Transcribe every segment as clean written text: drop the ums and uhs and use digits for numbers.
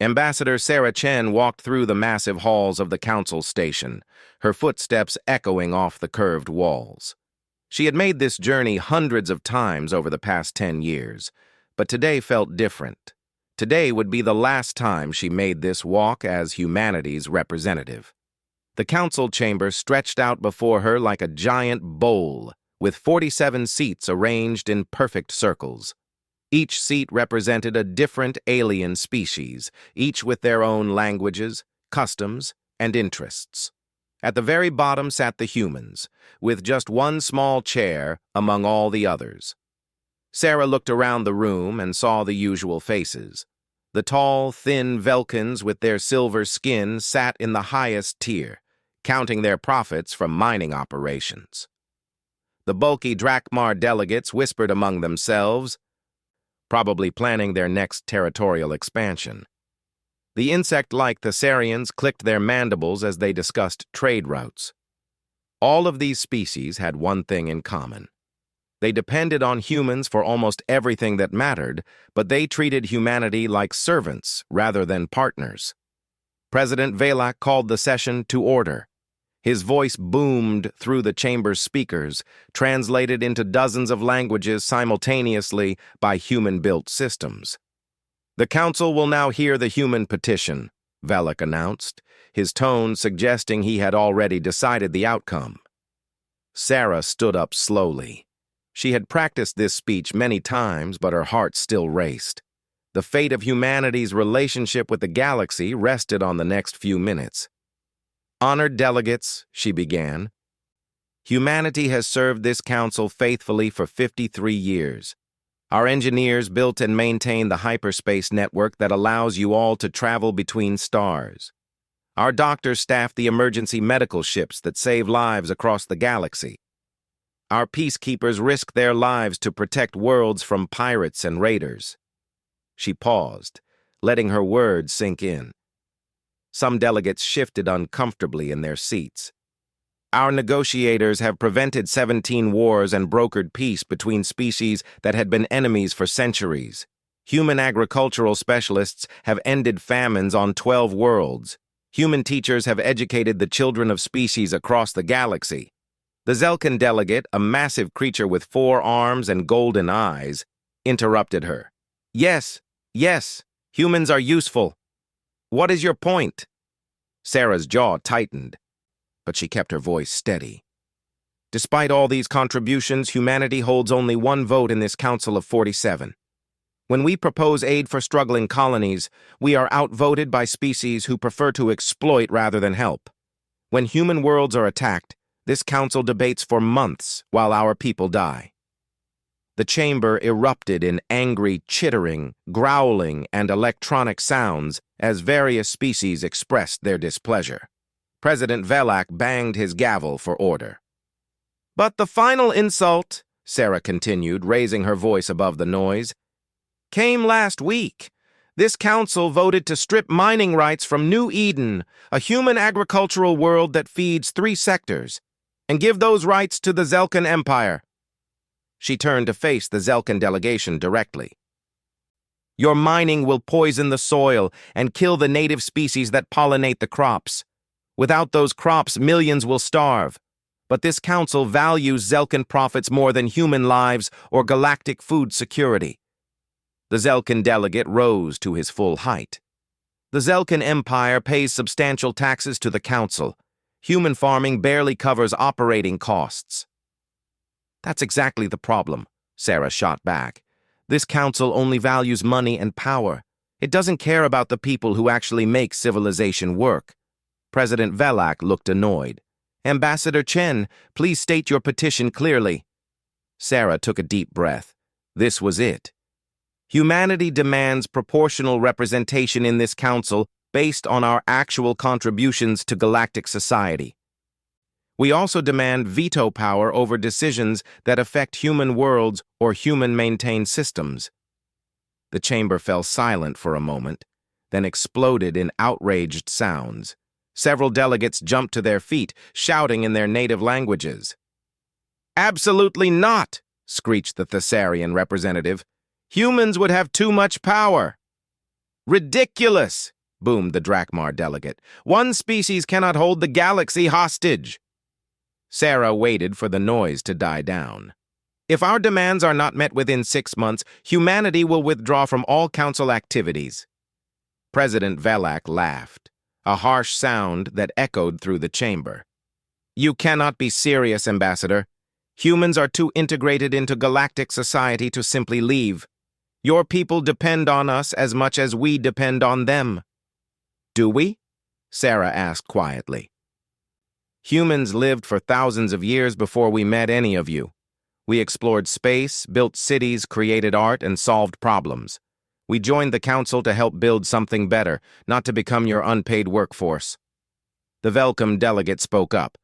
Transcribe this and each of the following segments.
Ambassador Sarah Chen walked through the massive halls of the council station, her footsteps echoing off the curved walls. She had made this journey hundreds of times over the past 10 years, but today felt different. Today would be the last time she made this walk as humanity's representative. The council chamber stretched out before her like a giant bowl, with 47 seats arranged in perfect circles. Each seat represented a different alien species, each with their own languages, customs, and interests. At the very bottom sat the humans, with just one small chair among all the others. Sarah looked around the room and saw the usual faces. The tall, thin Velkans with their silver skin sat in the highest tier, counting their profits from mining operations. The bulky Drakmar delegates whispered among themselves, probably planning their next territorial expansion. The insect-like Thessarians clicked their mandibles as they discussed trade routes. All of these species had one thing in common. They depended on humans for almost everything that mattered, but they treated humanity like servants rather than partners. President Velak called the session to order. His voice boomed through the chamber's speakers, translated into dozens of languages simultaneously by human-built systems. The council will now hear the human petition, Velak announced, his tone suggesting he had already decided the outcome. Sarah stood up slowly. She had practiced this speech many times, but her heart still raced. The fate of humanity's relationship with the galaxy rested on the next few minutes. Honored delegates, she began. Humanity has served this council faithfully for 53 years. Our engineers built and maintain the hyperspace network that allows you all to travel between stars. Our doctors staff the emergency medical ships that save lives across the galaxy. Our peacekeepers risk their lives to protect worlds from pirates and raiders. She paused, letting her words sink in. Some delegates shifted uncomfortably in their seats. Our negotiators have prevented 17 wars and brokered peace between species that had been enemies for centuries. Human agricultural specialists have ended famines on 12 worlds. Human teachers have educated the children of species across the galaxy. The Zelkan delegate, a massive creature with 4 arms and golden eyes, interrupted her. Yes, humans are useful. What is your point? Sarah's jaw tightened, but she kept her voice steady. Despite all these contributions, humanity holds only one vote in this Council of 47. When we propose aid for struggling colonies, we are outvoted by species who prefer to exploit rather than help. When human worlds are attacked, this council debates for months while our people die. The chamber erupted in angry chittering, growling, and electronic sounds as various species expressed their displeasure. President Velak banged his gavel for order. But the final insult, Sarah continued, raising her voice above the noise, came last week. This council voted to strip mining rights from New Eden, a human agricultural world that feeds 3 sectors, and give those rights to the Zelkan Empire. She turned to face the Zelkan delegation directly. Your mining will poison the soil and kill the native species that pollinate the crops. Without those crops, millions will starve. But this council values Zelkan profits more than human lives or galactic food security. The Zelkan delegate rose to his full height. The Zelkan Empire pays substantial taxes to the council. Human farming barely covers operating costs. That's exactly the problem, Sarah shot back. This council only values money and power. It doesn't care about the people who actually make civilization work. President Velak looked annoyed. Ambassador Chen, please state your petition clearly. Sarah took a deep breath. This was it. Humanity demands proportional representation in this council based on our actual contributions to galactic society. We also demand veto power over decisions that affect human worlds or human-maintained systems. The chamber fell silent for a moment, then exploded in outraged sounds. Several delegates jumped to their feet, shouting in their native languages. Absolutely not, screeched the Thessarian representative. Humans would have too much power. Ridiculous! Boomed the Drakmar delegate. One species cannot hold the galaxy hostage. Sarah waited for the noise to die down. If our demands are not met within 6 months, humanity will withdraw from all council activities. President Velak laughed, a harsh sound that echoed through the chamber. You cannot be serious, Ambassador. Humans are too integrated into galactic society to simply leave. Your people depend on us as much as we depend on them. Do we? Sarah asked quietly. Humans lived for thousands of years before we met any of you. We explored space, built cities, created art, and solved problems. We joined the council to help build something better, not to become your unpaid workforce. The Velcom delegate spoke up.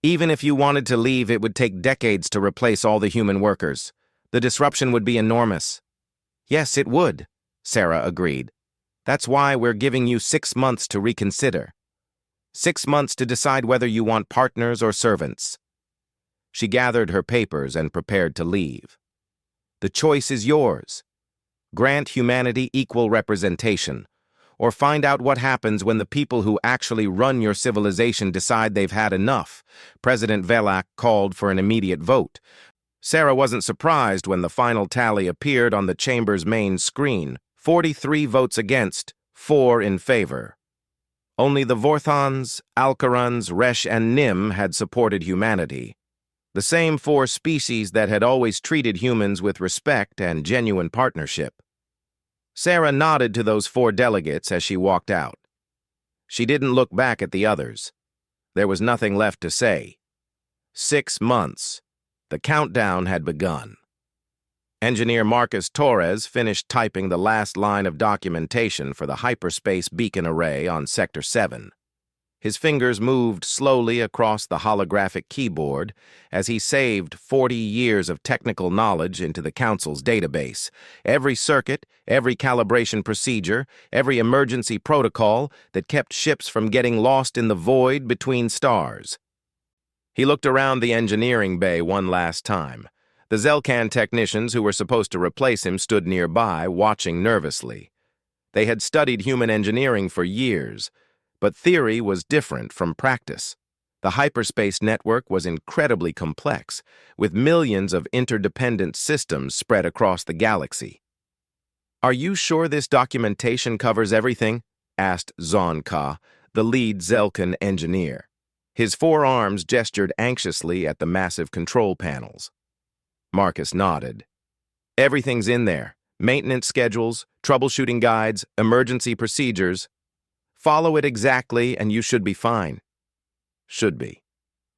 Even if you wanted to leave, it would take decades to replace all the human workers. The disruption would be enormous. Yes, it would, Sarah agreed. That's why we're giving you 6 months to reconsider. 6 months to decide whether you want partners or servants. She gathered her papers and prepared to leave. The choice is yours. Grant humanity equal representation, or find out what happens when the people who actually run your civilization decide they've had enough. President Velak called for an immediate vote. Sarah wasn't surprised when the final tally appeared on the chamber's main screen. 43 votes against, 4 in favor. Only the Vorthons, Alcarans, Resh, and Nim had supported humanity. The same 4 species that had always treated humans with respect and genuine partnership. Sarah nodded to those 4 delegates as she walked out. She didn't look back at the others. There was nothing left to say. 6 months. The countdown had begun. Engineer Marcus Torres finished typing the last line of documentation for the hyperspace beacon array on Sector 7. His fingers moved slowly across the holographic keyboard as he saved 40 years of technical knowledge into the Council's database. Every circuit, every calibration procedure, every emergency protocol that kept ships from getting lost in the void between stars. He looked around the engineering bay one last time. The Zelkan technicians who were supposed to replace him stood nearby, watching nervously. They had studied human engineering for years, but theory was different from practice. The hyperspace network was incredibly complex, with millions of interdependent systems spread across the galaxy. "Are you sure this documentation covers everything?" asked Zonka, the lead Zelkan engineer. His 4 arms gestured anxiously at the massive control panels. Marcus nodded. "Everything's in there. Maintenance schedules, troubleshooting guides, emergency procedures. Follow it exactly and you should be fine." Should be.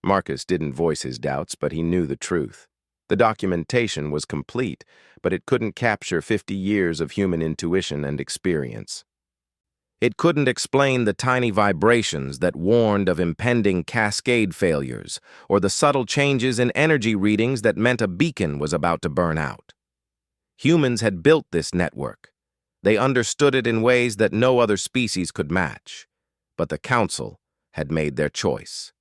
Marcus didn't voice his doubts, but he knew the truth. The documentation was complete, but it couldn't capture 50 years of human intuition and experience. It couldn't explain the tiny vibrations that warned of impending cascade failures, or the subtle changes in energy readings that meant a beacon was about to burn out. Humans had built this network. They understood it in ways that no other species could match. But the Council had made their choice.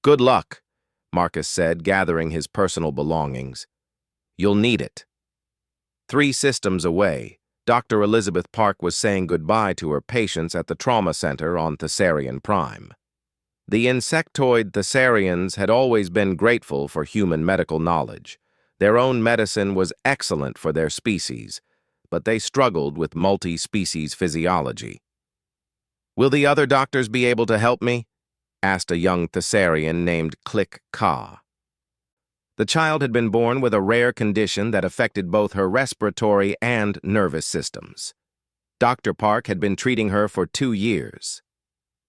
"Good luck," Marcus said, gathering his personal belongings. "You'll need it." 3 systems away, Dr. Elizabeth Park was saying goodbye to her patients at the trauma center on Thessarian Prime. The insectoid Thessarians had always been grateful for human medical knowledge. Their own medicine was excellent for their species, but they struggled with multi-species physiology. "Will the other doctors be able to help me?" asked a young Thessarian named Click Ka. The child had been born with a rare condition that affected both her respiratory and nervous systems. Dr. Park had been treating her for 2 years.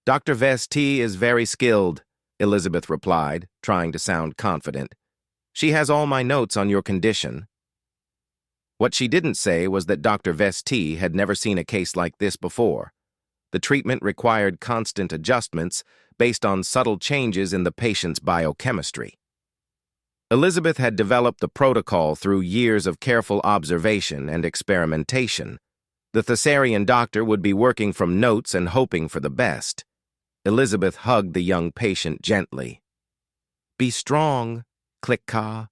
"Dr. Vesti is very skilled," Elizabeth replied, trying to sound confident. "She has all my notes on your condition." What she didn't say was that Dr. Vesti had never seen a case like this before. The treatment required constant adjustments based on subtle changes in the patient's biochemistry. Elizabeth had developed the protocol through years of careful observation and experimentation. The Thessarian doctor would be working from notes and hoping for the best. Elizabeth hugged the young patient gently. "Be strong, Click-Ka.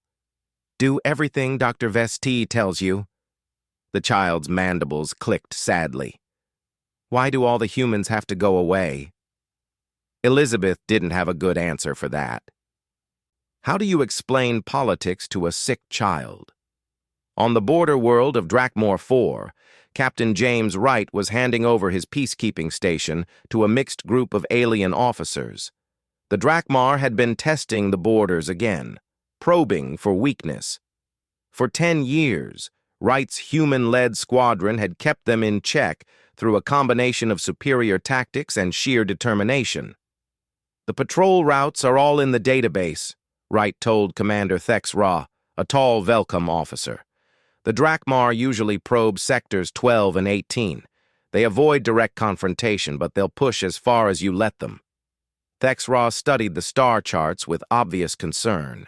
Do everything Dr. Vesti tells you." The child's mandibles clicked sadly. Why do all the humans have to go away? Elizabeth didn't have a good answer for that. How do you explain politics to a sick child? On the border world of Drakmor 4, Captain James Wright was handing over his peacekeeping station to a mixed group of alien officers. The Drakmar had been testing the borders again, probing for weakness. For 10 years, Wright's human-led squadron had kept them in check through a combination of superior tactics and sheer determination. The patrol routes are all in the database, Wright told Commander Thexra, a tall Velcom officer. The Drakmar usually probe sectors 12 and 18. They avoid direct confrontation, but they'll push as far as you let them. Thexra studied the star charts with obvious concern.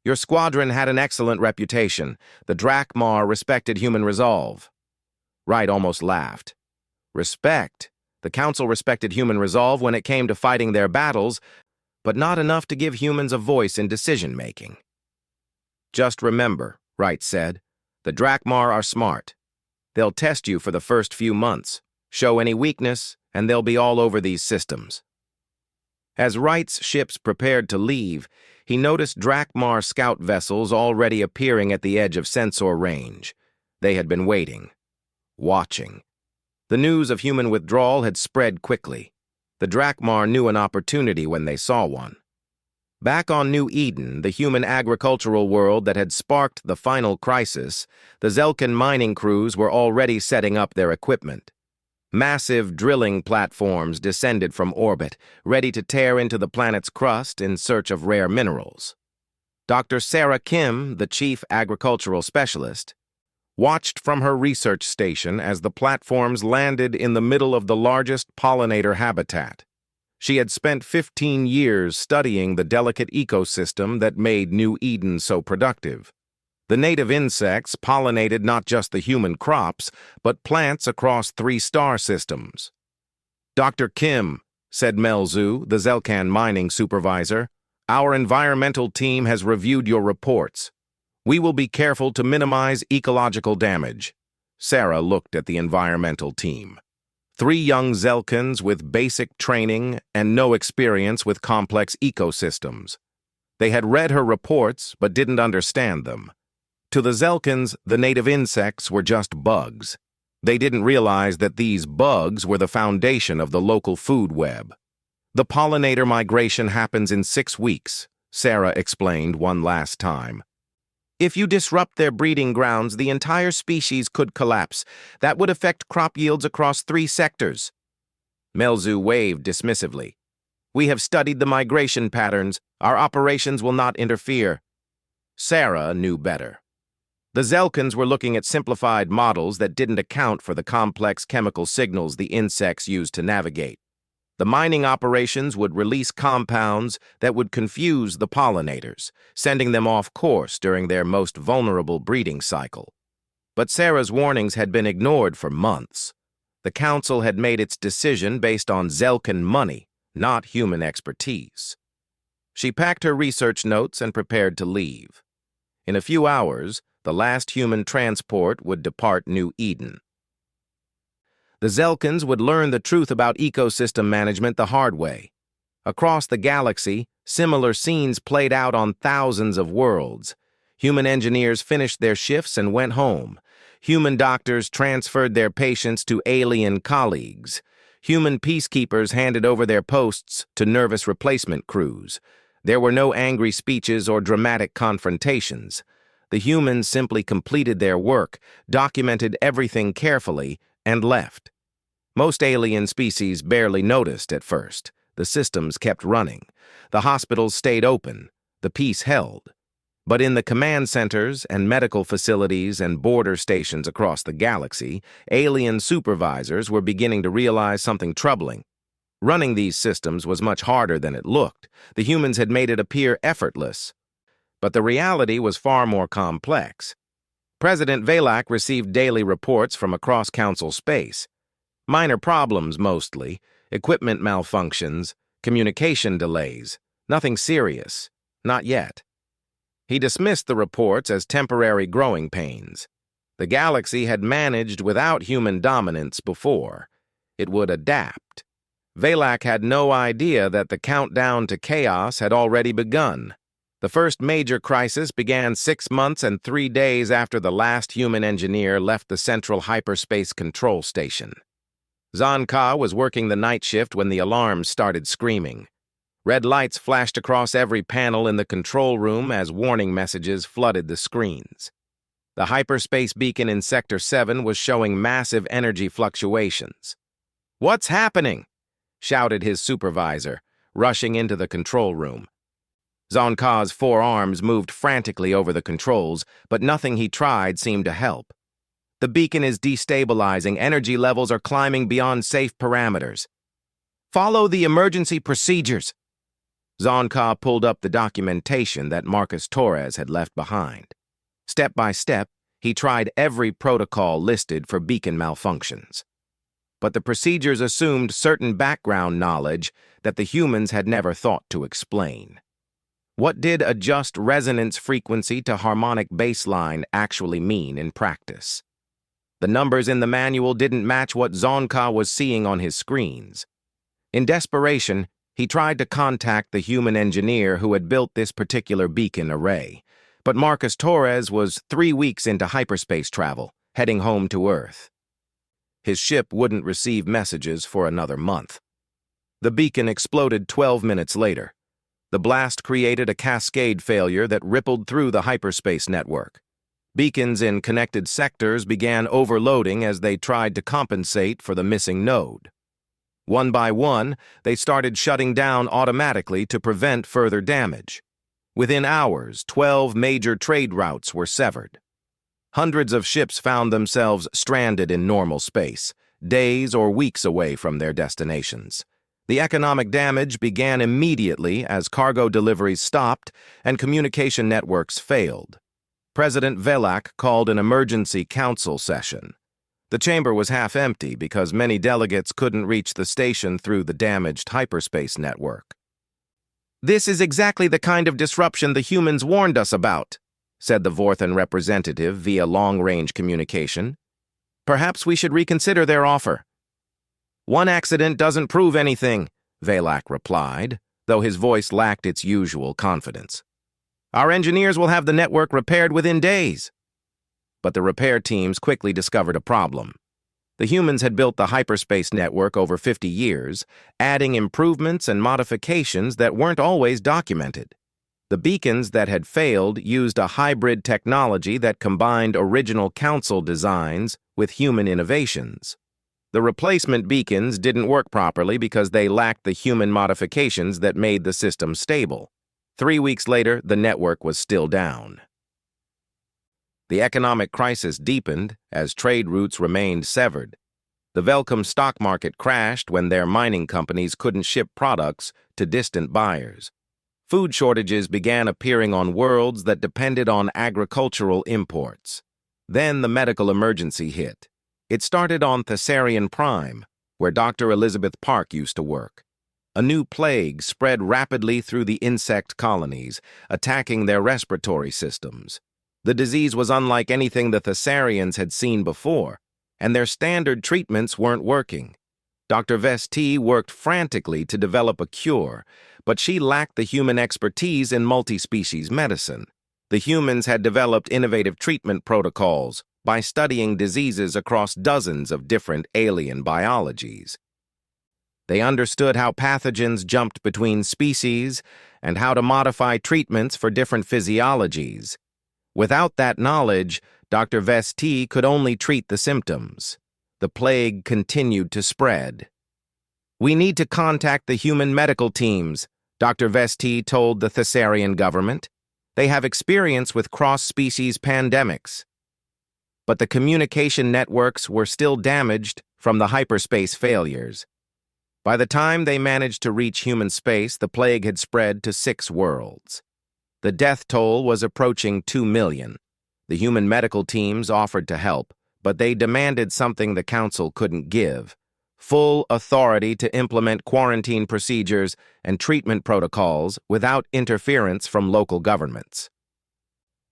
Your squadron had an excellent reputation. The Drakmar respected human resolve. Wright almost laughed. Respect? The Council respected human resolve when it came to fighting their battles, but not enough to give humans a voice in decision-making. Just remember, Wright said, the Drakmar are smart. They'll test you for the first few months, show any weakness, and they'll be all over these systems. As Wright's ships prepared to leave, he noticed Drakmar scout vessels already appearing at the edge of sensor range. They had been waiting, watching. The news of human withdrawal had spread quickly. The Drakmar knew an opportunity when they saw one. Back on New Eden, the human agricultural world that had sparked the final crisis, the Zelkan mining crews were already setting up their equipment. Massive drilling platforms descended from orbit, ready to tear into the planet's crust in search of rare minerals. Dr. Sarah Kim, the chief agricultural specialist, watched from her research station as the platforms landed in the middle of the largest pollinator habitat. She had spent 15 years studying the delicate ecosystem that made New Eden so productive. The native insects pollinated not just the human crops, but plants across 3 star systems. Dr. Kim, said Melzu, the Zelkan mining supervisor, our environmental team has reviewed your reports. We will be careful to minimize ecological damage. Sarah looked at the environmental team. 3 young Zelkans with basic training and no experience with complex ecosystems. They had read her reports but didn't understand them. To the Zelkans, the native insects were just bugs. They didn't realize that these bugs were the foundation of the local food web. The pollinator migration happens in 6 weeks, Sarah explained one last time. If you disrupt their breeding grounds, the entire species could collapse. That would affect crop yields across 3 sectors. Melzu waved dismissively. We have studied the migration patterns. Our operations will not interfere. Sarah knew better. The Zelkans were looking at simplified models that didn't account for the complex chemical signals the insects used to navigate. The mining operations would release compounds that would confuse the pollinators, sending them off course during their most vulnerable breeding cycle. But Sarah's warnings had been ignored for months. The Council had made its decision based on Zelkan money, not human expertise. She packed her research notes and prepared to leave. In a few hours, the last human transport would depart New Eden. The Zelkans would learn the truth about ecosystem management the hard way. Across the galaxy, similar scenes played out on thousands of worlds. Human engineers finished their shifts and went home. Human doctors transferred their patients to alien colleagues. Human peacekeepers handed over their posts to nervous replacement crews. There were no angry speeches or dramatic confrontations. The humans simply completed their work, documented everything carefully, and left. Most alien species barely noticed at first. The systems kept running. The hospitals stayed open. The peace held. But in the command centers and medical facilities and border stations across the galaxy, alien supervisors were beginning to realize something troubling. Running these systems was much harder than it looked. The humans had made it appear effortless. But the reality was far more complex. President Valak received daily reports from across Council space. Minor problems, mostly, equipment malfunctions, communication delays, nothing serious, not yet. He dismissed the reports as temporary growing pains. The galaxy had managed without human dominance before. it would adapt. Valak had no idea that the countdown to chaos had already begun. The first major crisis began 6 months and 3 days after the last human engineer left the Central Hyperspace Control Station. Zonka was working the night shift when the alarms started screaming. Red lights flashed across every panel in the control room as warning messages flooded the screens. The hyperspace beacon in Sector 7 was showing massive energy fluctuations. "What's happening?" shouted his supervisor, rushing into the control room. Zonka's 4 arms moved frantically over the controls, but nothing he tried seemed to help. "The beacon is destabilizing. Energy levels are climbing beyond safe parameters. Follow the emergency procedures." Zonka pulled up the documentation that Marcus Torres had left behind. Step by step, he tried every protocol listed for beacon malfunctions. But the procedures assumed certain background knowledge that the humans had never thought to explain. What did adjust resonance frequency to harmonic baseline actually mean in practice? The numbers in the manual didn't match what Zonka was seeing on his screens. In desperation, he tried to contact the human engineer who had built this particular beacon array, but Marcus Torres was 3 weeks into hyperspace travel, heading home to Earth. His ship wouldn't receive messages for another month. The beacon exploded 12 minutes later. The blast created a cascade failure that rippled through the hyperspace network. Beacons in connected sectors began overloading as they tried to compensate for the missing node. One by one, they started shutting down automatically to prevent further damage. Within hours, 12 major trade routes were severed. Hundreds of ships found themselves stranded in normal space, days or weeks away from their destinations. The economic damage began immediately as cargo deliveries stopped and communication networks failed. President Velak called an emergency council session. The chamber was half empty because many delegates couldn't reach the station through the damaged hyperspace network. "This is exactly the kind of disruption the humans warned us about," said the Vorthan representative via long-range communication. "Perhaps we should reconsider their offer." "One accident doesn't prove anything," Velak replied, though his voice lacked its usual confidence. "Our engineers will have the network repaired within days." But the repair teams quickly discovered a problem. The humans had built the hyperspace network over 50 years, adding improvements and modifications that weren't always documented. The beacons that had failed used a hybrid technology that combined original council designs with human innovations. The replacement beacons didn't work properly because they lacked the human modifications that made the system stable. 3 weeks later, the network was still down. The economic crisis deepened as trade routes remained severed. The Velcom stock market crashed when their mining companies couldn't ship products to distant buyers. Food shortages began appearing on worlds that depended on agricultural imports. Then the medical emergency hit. It started on Thessarian Prime, where Dr. Elizabeth Park used to work. A new plague spread rapidly through the insect colonies, attacking their respiratory systems. The disease was unlike anything the Thessarians had seen before, and their standard treatments weren't working. Dr. Vesti worked frantically to develop a cure, but she lacked the human expertise in multi-species medicine. The humans had developed innovative treatment protocols by studying diseases across dozens of different alien biologies. They understood how pathogens jumped between species and how to modify treatments for different physiologies. Without that knowledge, Dr. Vesti could only treat the symptoms. The plague continued to spread. "We need to contact the human medical teams," Dr. Vesti told the Thessarian government. "They have experience with cross-species pandemics." But the communication networks were still damaged from the hyperspace failures. By the time they managed to reach human space, the plague had spread to 6 worlds. The death toll was approaching 2 million. The human medical teams offered to help, but they demanded something the council couldn't give: full authority to implement quarantine procedures and treatment protocols without interference from local governments.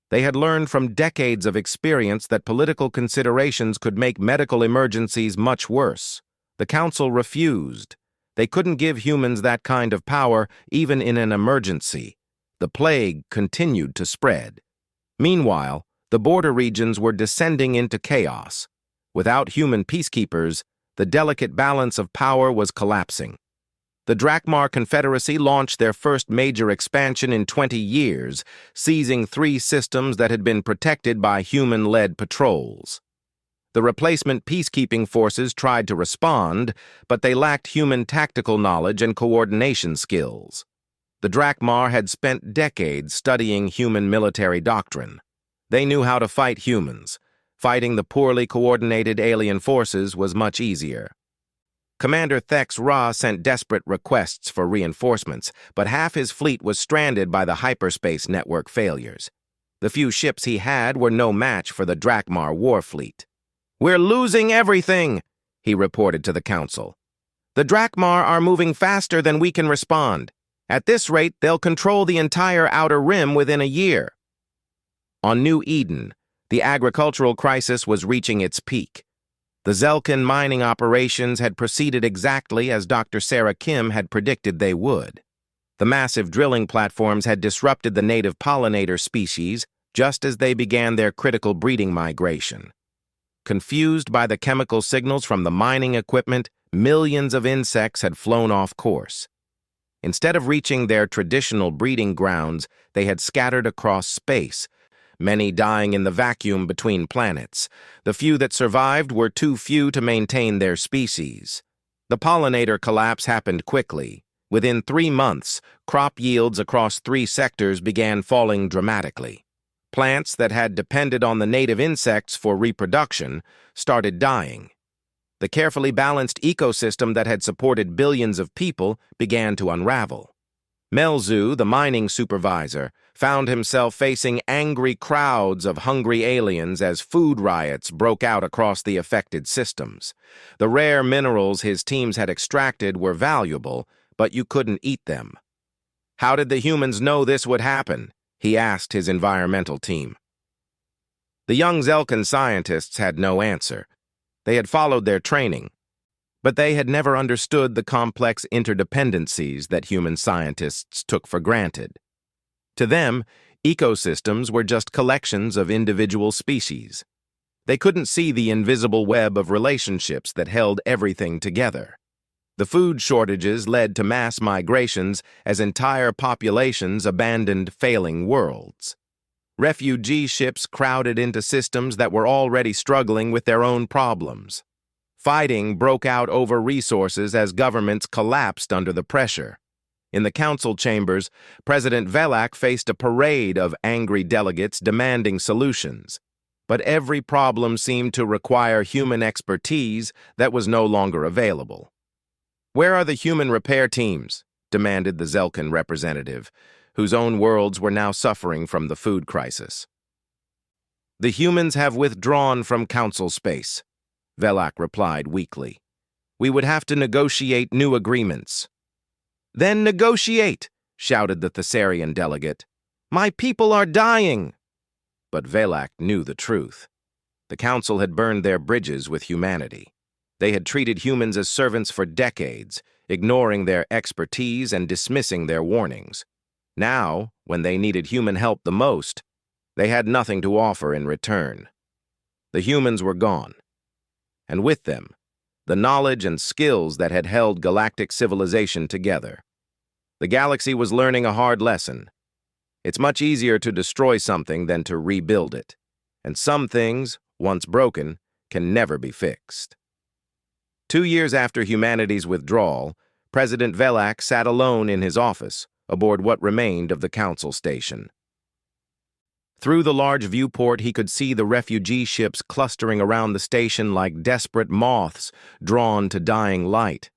They had learned from decades of experience that political considerations could make medical emergencies much worse. The council refused. They couldn't give humans that kind of power, even in an emergency. The plague continued to spread. Meanwhile, the border regions were descending into chaos. Without human peacekeepers, the delicate balance of power was collapsing. The Drakmar Confederacy launched their first major expansion in 20 years, seizing 3 systems that had been protected by human-led patrols. The replacement peacekeeping forces tried to respond, but they lacked human tactical knowledge and coordination skills. The Drakmar had spent decades studying human military doctrine. They knew how to fight humans. Fighting the poorly coordinated alien forces was much easier. Commander Thex Ra sent desperate requests for reinforcements, but half his fleet was stranded by the hyperspace network failures. The few ships he had were no match for the Drakmar war fleet. "We're losing everything," he reported to the council. "The Drakmar are moving faster than we can respond. At this rate, they'll control the entire Outer Rim within a year." On New Eden, the agricultural crisis was reaching its peak. The Zelkin mining operations had proceeded exactly as Dr. Sarah Kim had predicted they would. The massive drilling platforms had disrupted the native pollinator species just as they began their critical breeding migration. Confused by the chemical signals from the mining equipment, millions of insects had flown off course. Instead of reaching their traditional breeding grounds, they had scattered across space, many dying in the vacuum between planets. The few that survived were too few to maintain their species. The pollinator collapse happened quickly. Within 3 months, crop yields across 3 sectors began falling dramatically. Plants that had depended on the native insects for reproduction started dying. The carefully balanced ecosystem that had supported billions of people began to unravel. Melzu, the mining supervisor, found himself facing angry crowds of hungry aliens as food riots broke out across the affected systems. The rare minerals his teams had extracted were valuable, but you couldn't eat them. "How did the humans know this would happen?" he asked his environmental team. The young Zelkin scientists had no answer. They had followed their training, but they had never understood the complex interdependencies that human scientists took for granted. To them, ecosystems were just collections of individual species. They couldn't see the invisible web of relationships that held everything together. The food shortages led to mass migrations as entire populations abandoned failing worlds. Refugee ships crowded into systems that were already struggling with their own problems. Fighting broke out over resources as governments collapsed under the pressure. In the council chambers, President Velak faced a parade of angry delegates demanding solutions. But every problem seemed to require human expertise that was no longer available. "Where are the human repair teams?" demanded the Zelkin representative, whose own worlds were now suffering from the food crisis. "The humans have withdrawn from council space," Velak replied weakly. "We would have to negotiate new agreements." "Then negotiate," shouted the Thessarian delegate. "My people are dying." But Velak knew the truth. The council had burned their bridges with humanity. They had treated humans as servants for decades, ignoring their expertise and dismissing their warnings. Now, when they needed human help the most, they had nothing to offer in return. The humans were gone, and with them, the knowledge and skills that had held galactic civilization together. The galaxy was learning a hard lesson. It's much easier to destroy something than to rebuild it, and some things, once broken, can never be fixed. 2 years after humanity's withdrawal, President Velak sat alone in his office, aboard what remained of the council station. Through the large viewport, he could see the refugee ships clustering around the station like desperate moths drawn to dying light.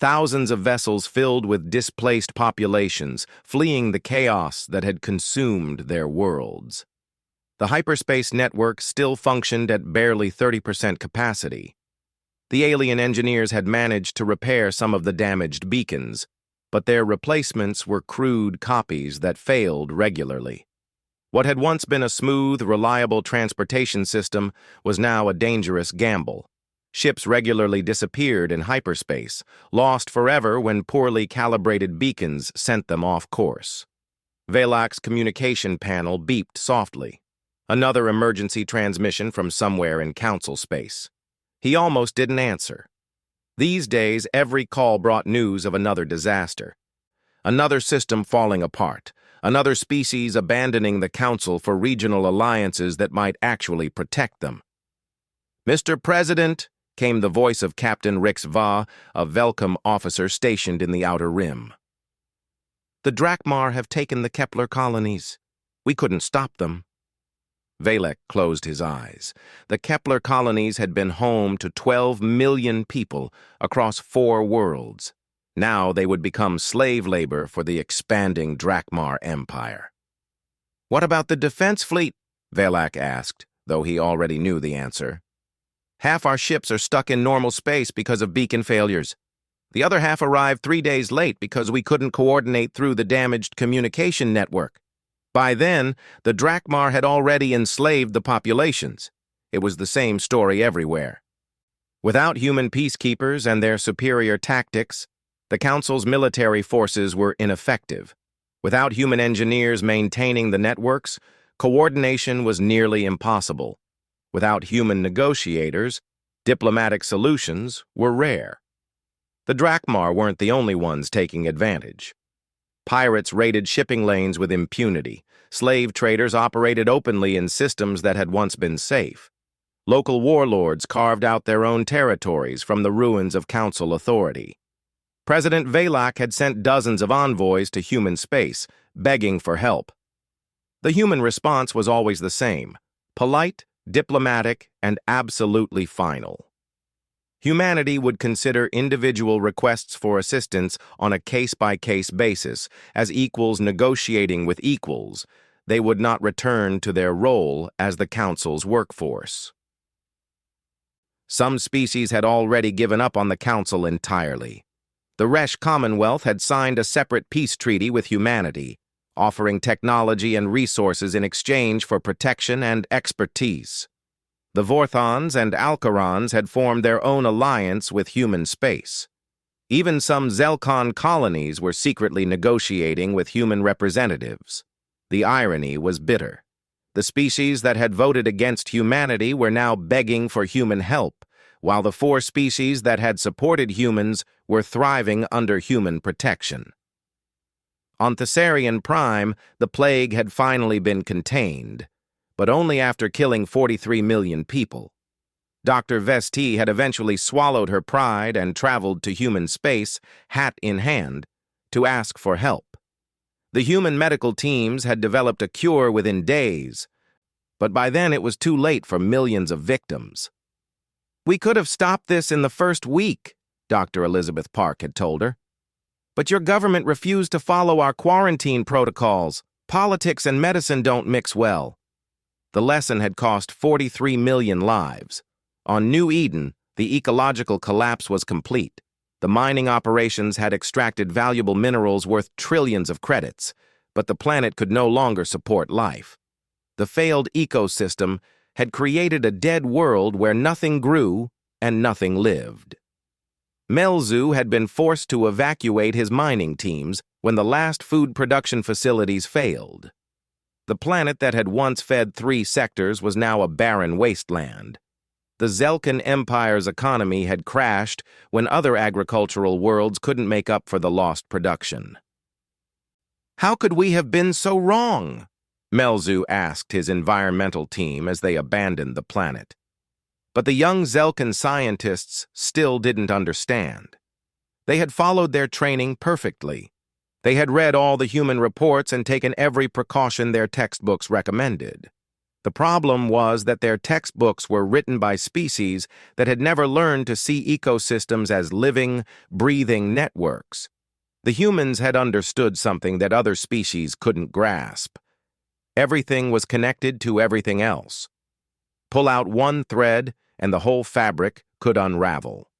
Thousands of vessels filled with displaced populations, fleeing the chaos that had consumed their worlds. The hyperspace network still functioned at barely 30% capacity. The alien engineers had managed to repair some of the damaged beacons, but their replacements were crude copies that failed regularly. What had once been a smooth, reliable transportation system was now a dangerous gamble. Ships regularly disappeared in hyperspace, lost forever when poorly calibrated beacons sent them off course. Velak's communication panel beeped softly. Another emergency transmission from somewhere in council space. He almost didn't answer. These days, every call brought news of another disaster. Another system falling apart. Another species abandoning the council for regional alliances that might actually protect them. "Mr. President," came the voice of Captain Rix Va, a Velcom officer stationed in the Outer Rim. "The Drakmar have taken the Kepler colonies. We couldn't stop them." Velek closed his eyes. The Kepler colonies had been home to 12 million people across 4 worlds. Now they would become slave labor for the expanding Drakmar Empire. "What about the defense fleet?" Velak asked, though he already knew the answer. "Half our ships are stuck in normal space because of beacon failures. The other half arrived 3 days late because we couldn't coordinate through the damaged communication network. By then, the Drakmar had already enslaved the populations. It was the same story everywhere. Without human peacekeepers and their superior tactics, the Council's military forces were ineffective. Without human engineers maintaining the networks, coordination was nearly impossible. Without human negotiators, diplomatic solutions were rare. The Drakmar weren't the only ones taking advantage. Pirates raided shipping lanes with impunity. Slave traders operated openly in systems that had once been safe. Local warlords carved out their own territories from the ruins of council authority. President Velak had sent dozens of envoys to human space, begging for help. The human response was always the same: polite, diplomatic, and absolutely final. Humanity would consider individual requests for assistance on a case-by-case basis, as equals negotiating with equals. They would not return to their role as the Council's workforce. Some species had already given up on the Council entirely. The Resh Commonwealth had signed a separate peace treaty with humanity, offering technology and resources in exchange for protection and expertise. The Vorthons and Alcarans had formed their own alliance with human space. Even some Zelkon colonies were secretly negotiating with human representatives. The irony was bitter. The species that had voted against humanity were now begging for human help, while the 4 species that had supported humans were thriving under human protection. On Thessarian Prime, the plague had finally been contained, but only after killing 43 million people. Dr. Vesti had eventually swallowed her pride and traveled to human space, hat in hand, to ask for help. The human medical teams had developed a cure within days, but by then it was too late for millions of victims. "We could have stopped this in the first week," Dr. Elizabeth Park had told her. "But your government refused to follow our quarantine protocols. Politics and medicine don't mix well." The lesson had cost 43 million lives. On New Eden, the ecological collapse was complete. The mining operations had extracted valuable minerals worth trillions of credits, but the planet could no longer support life. The failed ecosystem had created a dead world where nothing grew and nothing lived. Melzu had been forced to evacuate his mining teams when the last food production facilities failed. The planet that had once fed 3 sectors was now a barren wasteland. The Zelkan Empire's economy had crashed when other agricultural worlds couldn't make up for the lost production. "How could we have been so wrong?" Melzu asked his environmental team as they abandoned the planet. But the young Zelkan scientists still didn't understand. They had followed their training perfectly. They had read all the human reports and taken every precaution their textbooks recommended. The problem was that their textbooks were written by species that had never learned to see ecosystems as living, breathing networks. The humans had understood something that other species couldn't grasp. Everything was connected to everything else. Pull out one thread, and the whole fabric could unravel.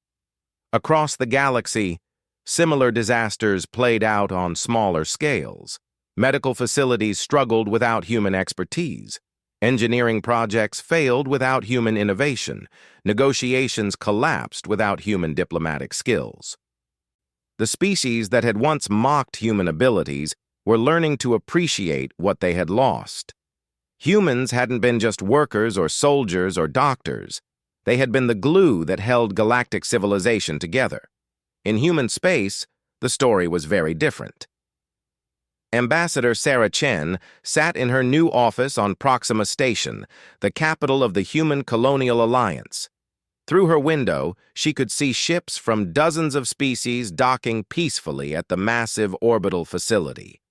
Across the galaxy, similar disasters played out on smaller scales. Medical facilities struggled without human expertise. Engineering projects failed without human innovation. Negotiations collapsed without human diplomatic skills. The species that had once mocked human abilities were learning to appreciate what they had lost. Humans hadn't been just workers or soldiers or doctors. They had been the glue that held galactic civilization together. In human space, the story was very different. Ambassador Sarah Chen sat in her new office on Proxima Station, the capital of the Human Colonial Alliance. Through her window, she could see ships from dozens of species docking peacefully at the massive orbital facility.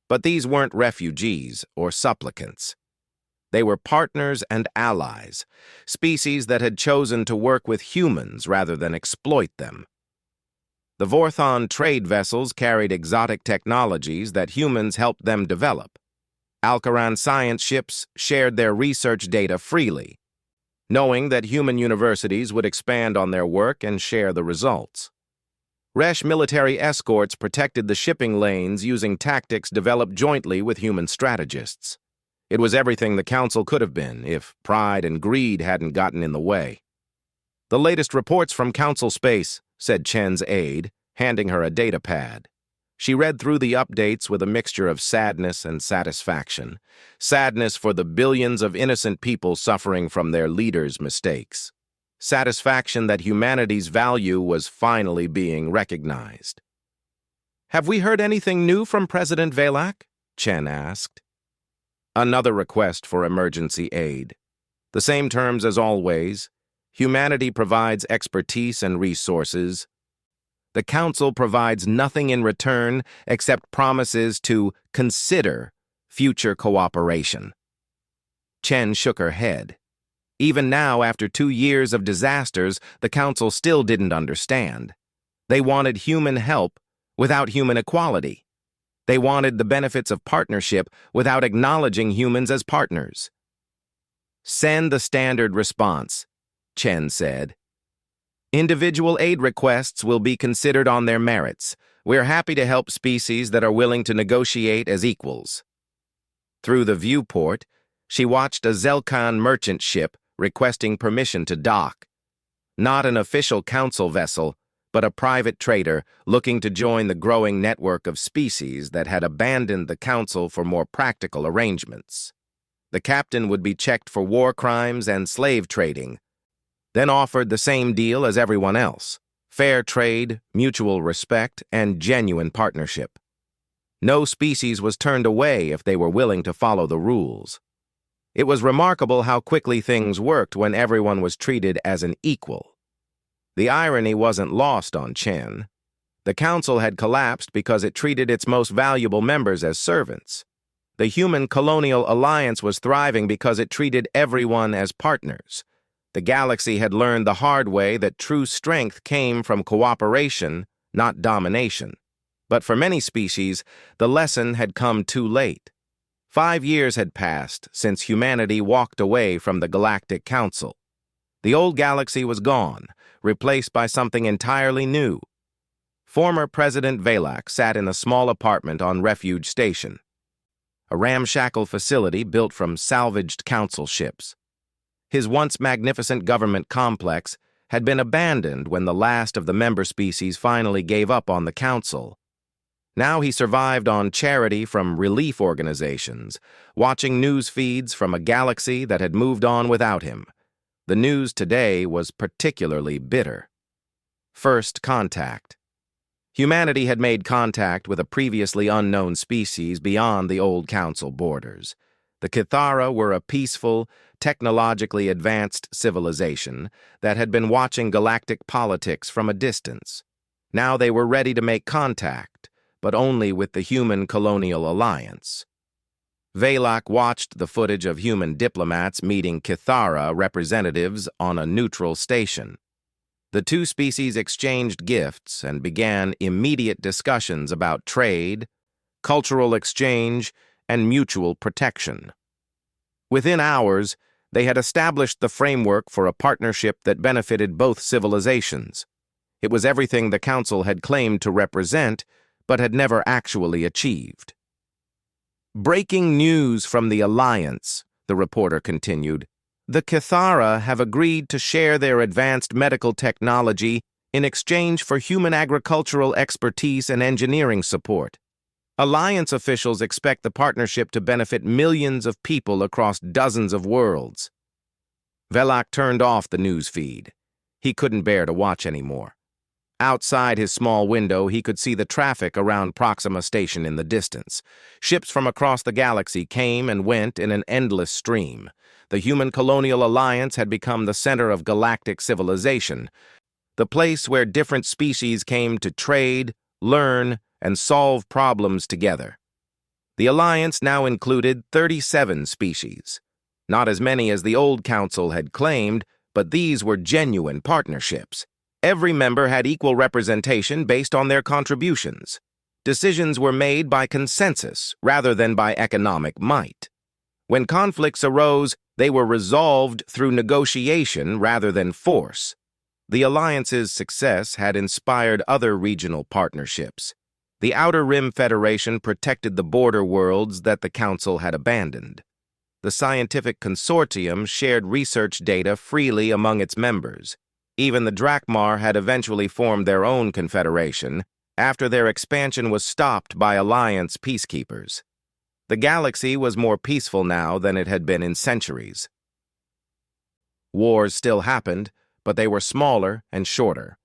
But these weren't refugees or supplicants. They were partners and allies, species that had chosen to work with humans rather than exploit them. The Vorthon trade vessels carried exotic technologies that humans helped them develop. Alcaran science ships shared their research data freely, knowing that human universities would expand on their work and share the results. Resh military escorts protected the shipping lanes using tactics developed jointly with human strategists. It was everything the Council could have been if pride and greed hadn't gotten in the way. "The latest reports from Council Space," said Chen's aide, handing her a data pad. She read through the updates with a mixture of sadness and satisfaction. Sadness for the billions of innocent people suffering from their leaders' mistakes. Satisfaction that humanity's value was finally being recognized. "Have we heard anything new from President Velak?" Chen asked. Another request for emergency aid. The same terms as always. Humanity provides expertise and resources. The Council provides nothing in return except promises to consider future cooperation. Chen shook her head. Even now, after 2 years of disasters, the Council still didn't understand. They wanted human help without human equality. They wanted the benefits of partnership without acknowledging humans as partners. "Send the standard response," Chen said. "Individual aid requests will be considered on their merits. We're happy to help species that are willing to negotiate as equals." Through the viewport, she watched a Zelkan merchant ship requesting permission to dock. Not an official council vessel, but a private trader looking to join the growing network of species that had abandoned the council for more practical arrangements. The captain would be checked for war crimes and slave trading, then offered the same deal as everyone else: fair trade, mutual respect, and genuine partnership. No species was turned away if they were willing to follow the rules. It was remarkable how quickly things worked when everyone was treated as an equal. The irony wasn't lost on Chen. The council had collapsed because it treated its most valuable members as servants. The Human Colonial Alliance was thriving because it treated everyone as partners. The galaxy had learned the hard way that true strength came from cooperation, not domination. But for many species, the lesson had come too late. 5 years had passed since humanity walked away from the Galactic Council. The old galaxy was gone, replaced by something entirely new. Former President Velak sat in a small apartment on Refuge Station, a ramshackle facility built from salvaged council ships. His once magnificent government complex had been abandoned when the last of the member species finally gave up on the council. Now he survived on charity from relief organizations, watching news feeds from a galaxy that had moved on without him. The news today was particularly bitter. First contact. Humanity had made contact with a previously unknown species beyond the old council borders. The Kithara were a peaceful, technologically advanced civilization that had been watching galactic politics from a distance. Now they were ready to make contact, but only with the Human Colonial Alliance. Velak watched the footage of human diplomats meeting Kithara representatives on a neutral station. The two species exchanged gifts and began immediate discussions about trade, cultural exchange, and mutual protection. Within hours, they had established the framework for a partnership that benefited both civilizations. It was everything the Council had claimed to represent, but had never actually achieved. Breaking news from the Alliance. the reporter continued. The Cathara have agreed to share their advanced medical technology in exchange for human agricultural expertise and engineering support. Alliance officials expect the partnership to benefit millions of people across dozens of worlds. Velak turned off the news feed. He couldn't bear to watch anymore. Outside his small window, he could see the traffic around Proxima Station in the distance. Ships from across the galaxy came and went in an endless stream. The Human Colonial Alliance had become the center of galactic civilization, the place where different species came to trade, learn, and solve problems together. The Alliance now included 37 species. Not as many as the old Council had claimed, but these were genuine partnerships. Every member had equal representation based on their contributions. Decisions were made by consensus rather than by economic might. When conflicts arose, they were resolved through negotiation rather than force. The Alliance's success had inspired other regional partnerships. The Outer Rim Federation protected the border worlds that the Council had abandoned. The scientific consortium shared research data freely among its members. Even the Drakmar had eventually formed their own confederation after their expansion was stopped by Alliance peacekeepers. The galaxy was more peaceful now than it had been in centuries. Wars still happened, but they were smaller and shorter.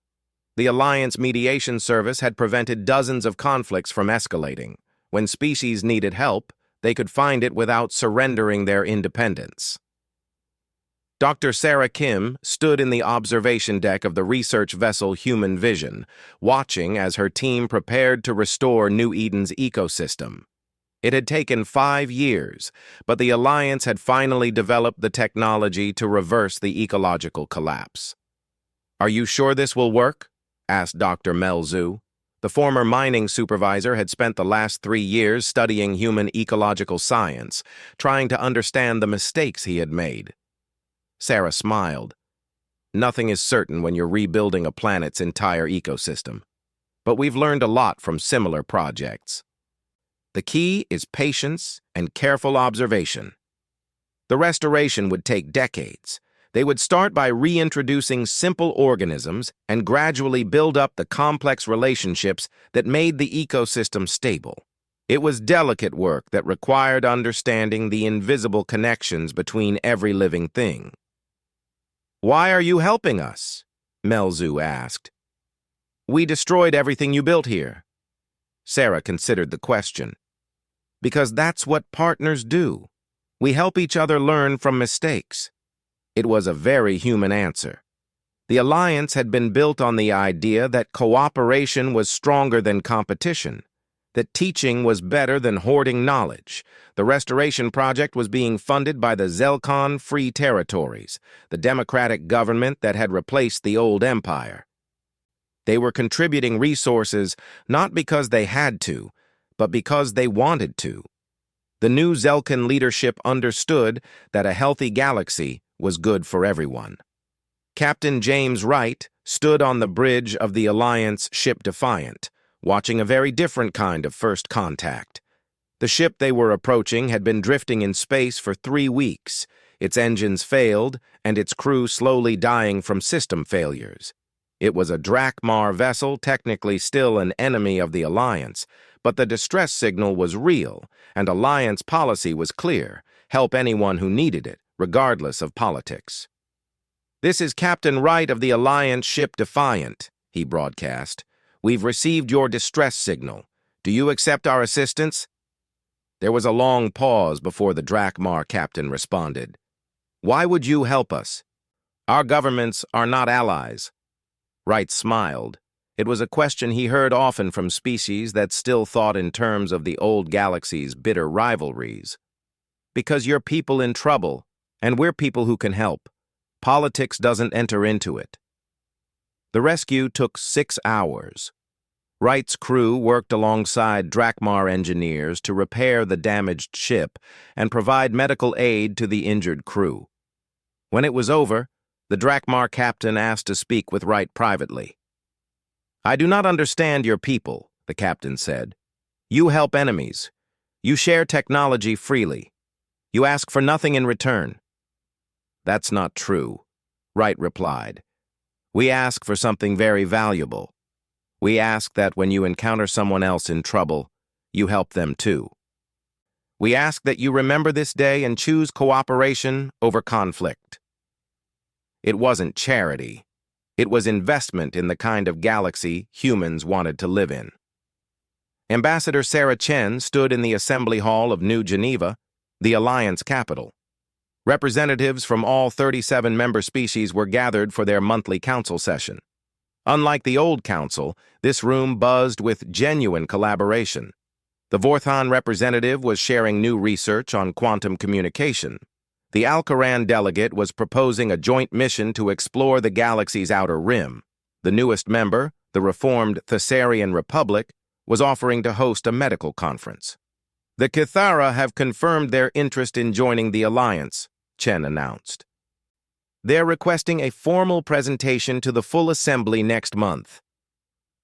The Alliance Mediation Service had prevented dozens of conflicts from escalating. When species needed help, they could find it without surrendering their independence. Dr. Sarah Kim stood in the observation deck of the research vessel Human Vision, watching as her team prepared to restore New Eden's ecosystem. It had taken 5 years, but the Alliance had finally developed the technology to reverse the ecological collapse. "Are you sure this will work?" asked Dr. Melzu. The former mining supervisor had spent the last 3 years studying human ecological science, trying to understand the mistakes he had made. Sarah smiled. "Nothing is certain when you're rebuilding a planet's entire ecosystem. But we've learned a lot from similar projects. The key is patience and careful observation. The restoration would take decades. They would start by reintroducing simple organisms and gradually build up the complex relationships that made the ecosystem stable. It was delicate work that required understanding the invisible connections between every living thing." "Why are you helping us?" Melzu asked. "We destroyed everything you built here." Sarah considered the question. "Because that's what partners do. We help each other learn from mistakes." It was a very human answer. The Alliance had been built on the idea that cooperation was stronger than competition, that teaching was better than hoarding knowledge. The restoration project was being funded by the Zelkon Free Territories, the democratic government that had replaced the old empire. They were contributing resources not because they had to, but because they wanted to. The new Zelkan leadership understood that a healthy galaxy was good for everyone. Captain James Wright stood on the bridge of the Alliance ship Defiant, watching a very different kind of first contact. The ship they were approaching had been drifting in space for 3 weeks. Its engines failed, and its crew slowly dying from system failures. It was a Drakmar vessel, technically still an enemy of the Alliance, but the distress signal was real, and Alliance policy was clear: help anyone who needed it, regardless of politics. "This is Captain Wright of the Alliance ship Defiant," he broadcast. "We've received your distress signal. Do you accept our assistance?" There was a long pause before the Drakmar captain responded. "Why would you help us? Our governments are not allies." Wright smiled. It was a question he heard often from species that still thought in terms of the old galaxy's bitter rivalries. "Because you're people in trouble, and we're people who can help. Politics doesn't enter into it." The rescue took 6 hours. Wright's crew worked alongside Drakmar engineers to repair the damaged ship and provide medical aid to the injured crew. When it was over, the Drakmar captain asked to speak with Wright privately. "I do not understand your people," the captain said. "You help enemies. You share technology freely. You ask for nothing in return. That's not true, Wright replied. We ask for something very valuable. We ask that when you encounter someone else in trouble, you help them too. We ask that you remember this day and choose cooperation over conflict. It wasn't charity. It was investment in the kind of galaxy humans wanted to live in. Ambassador Sarah Chen stood in the Assembly Hall of New Geneva, the Alliance capital. Representatives from all 37 member species were gathered for their monthly council session. Unlike the old council, this room buzzed with genuine collaboration. The Vorthan representative was sharing new research on quantum communication. The Alcaran delegate was proposing a joint mission to explore the galaxy's outer rim. The newest member, the reformed Thessarian Republic, was offering to host a medical conference. The Kithara have confirmed their interest in joining the alliance, Chen announced. They're requesting a formal presentation to the full assembly next month.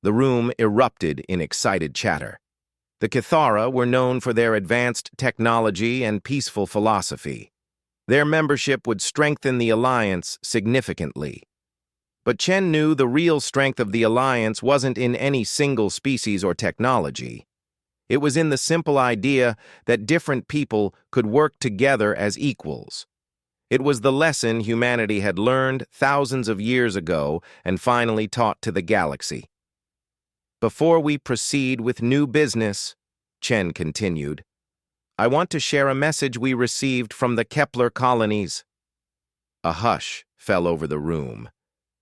The room erupted in excited chatter. The Kithara were known for their advanced technology and peaceful philosophy. Their membership would strengthen the alliance significantly. But Chen knew the real strength of the alliance wasn't in any single species or technology. It was in the simple idea that different people could work together as equals. It was the lesson humanity had learned thousands of years ago and finally taught to the galaxy. Before we proceed with new business, Chen continued, I want to share a message we received from the Kepler colonies. A hush fell over the room.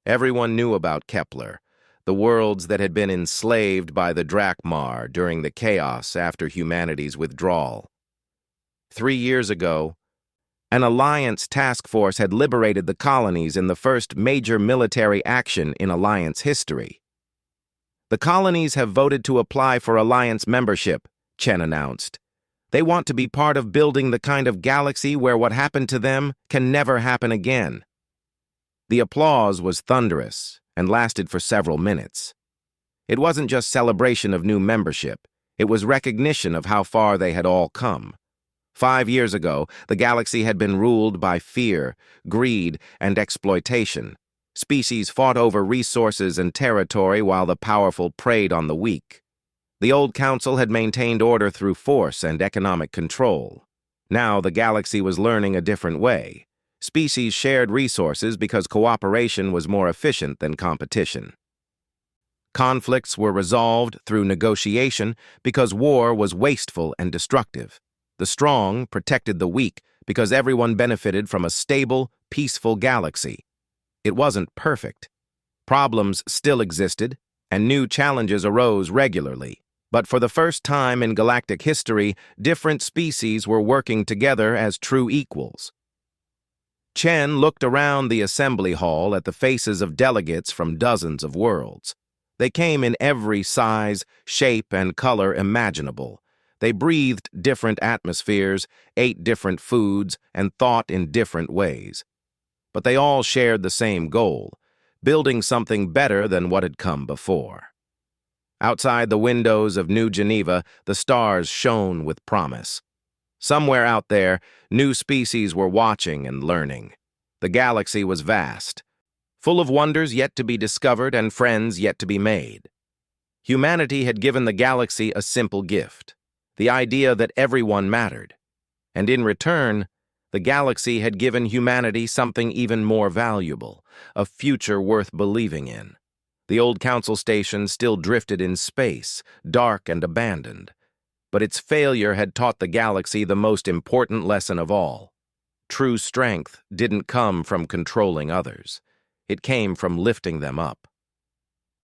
Everyone knew about Kepler, the worlds that had been enslaved by the Drakmar during the chaos after humanity's withdrawal. 3 years ago, an Alliance task force had liberated the colonies in the first major military action in Alliance history. The colonies have voted to apply for Alliance membership, Chen announced. They want to be part of building the kind of galaxy where what happened to them can never happen again. The applause was thunderous and lasted for several minutes. It wasn't just celebration of new membership, it was recognition of how far they had all come. 5 years ago, the galaxy had been ruled by fear, greed, and exploitation. Species fought over resources and territory while the powerful preyed on the weak. The old council had maintained order through force and economic control. Now the galaxy was learning a different way. Species shared resources because cooperation was more efficient than competition. Conflicts were resolved through negotiation because war was wasteful and destructive. The strong protected the weak because everyone benefited from a stable, peaceful galaxy. It wasn't perfect. Problems still existed, and new challenges arose regularly. But for the first time in galactic history, different species were working together as true equals. Chen looked around the assembly hall at the faces of delegates from dozens of worlds. They came in every size, shape, and color imaginable. They breathed different atmospheres, ate different foods, and thought in different ways. But they all shared the same goal, building something better than what had come before. Outside the windows of New Geneva, the stars shone with promise. Somewhere out there, new species were watching and learning. The galaxy was vast, full of wonders yet to be discovered and friends yet to be made. Humanity had given the galaxy a simple gift, the idea that everyone mattered. And in return, the galaxy had given humanity something even more valuable, a future worth believing in. The old council station still drifted in space, dark and abandoned. But its failure had taught the galaxy the most important lesson of all. True strength didn't come from controlling others. It came from lifting them up.